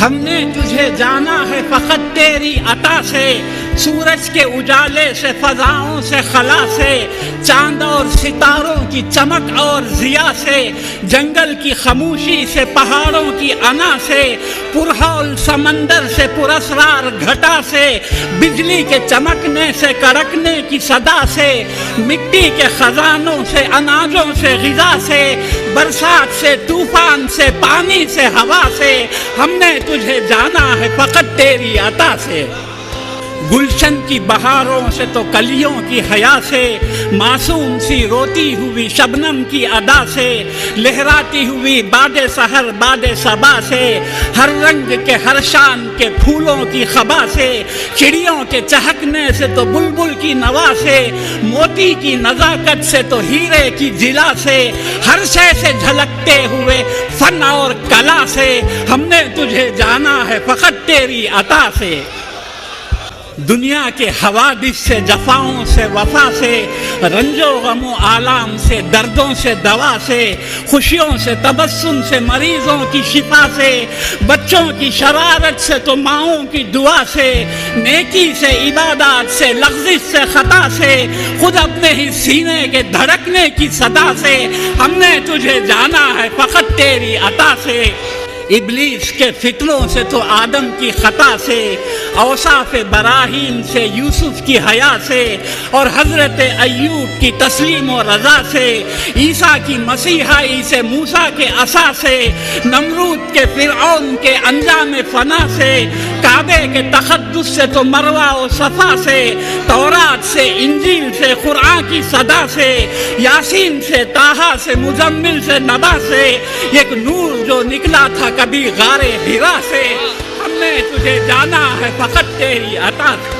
ہم نے تجھے جانا ہے فقط تیری عطا سے، سورج کے اجالے سے، فضاؤں سے، خلا سے، چاند اور ستاروں کی چمک اور ضیاء سے، جنگل کی خاموشی سے، پہاڑوں کی انا سے، پرہول سمندر سے، پراسرار گھٹا سے، بجلی کے چمکنے سے، کڑکنے کی صدا سے، مٹی کے خزانوں سے، اناجوں سے، غذا سے، برسات سے، طوفان سے، پانی سے، ہوا سے، ہم نے تجھے جانا ہے فقط تیری عطا سے۔ گلشن کی بہاروں سے تو کلیوں کی حیا سے، معصوم سی روتی ہوئی شبنم کی ادا سے، لہراتی ہوئی باد سحر باد صبا سے، ہر رنگ کے ہر شان کے پھولوں کی خبا سے، چڑیوں کے چہکنے سے تو بلبل کی نوا سے، موتی کی نزاکت سے تو ہیرے کی جلا سے، ہر شے سے جھلکتے ہوئے فن اور کلا سے، ہم نے تجھے جانا ہے فقط تیری عطا سے۔ دنیا کے حوادث سے، جفاؤں سے، وفا سے، رنج و غم و آلام سے، دردوں سے، دوا سے، خوشیوں سے، تبسم سے، مریضوں کی شفا سے، بچوں کی شرارت سے تو ماؤں کی دعا سے، نیکی سے، عبادات سے، لغزش سے، خطا سے، خود اپنے ہی سینے کے دھڑکنے کی صدا سے، ہم نے تجھے جانا ہے فقط تیری عطا سے۔ ابلیس کے فتنوں سے تو آدم کی خطا سے، اوصاف براہیم سے، یوسف کی حیا سے، اور حضرت ایوب کی تسلیم و رضا سے، عیسیٰ کی مسیحائی سے، موسیٰ کے عصا سے، نمرود کے فرعون کے انجام فنا سے، کعبے کے تقدس سے تو مروہ و صفا سے، تورات سے، انجیل سے، قرآن کی صدا سے، یاسین سے، طٰہٰ سے، مزمل سے، نبا سے، ایک نور جو نکلا تھا کبھی غار ہرا سے، ہم نے تجھے جانا ہے فقط تیری عطا سے۔